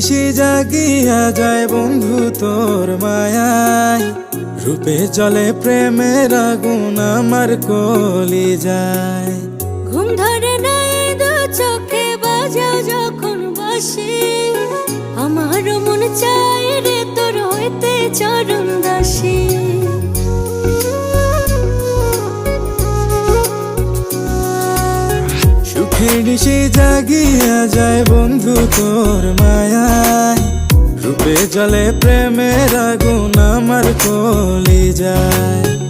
নিশি জাগিয়া যায় বন্ধু তোর মায়ায়, রূপে চলে প্রেমের আগুন আমার কলি যায়। ঘুম ধরে নাই দু চোখে বাজাও যখন বাসি, আমার মন চাই রে তোর হইতে চরণ দাসী। সুখের নিশি জাগিয়া যায় বন্ধু তোর মায়ায়, রূপে জ্বলে প্রেমের আগুন আমার কলি যায়।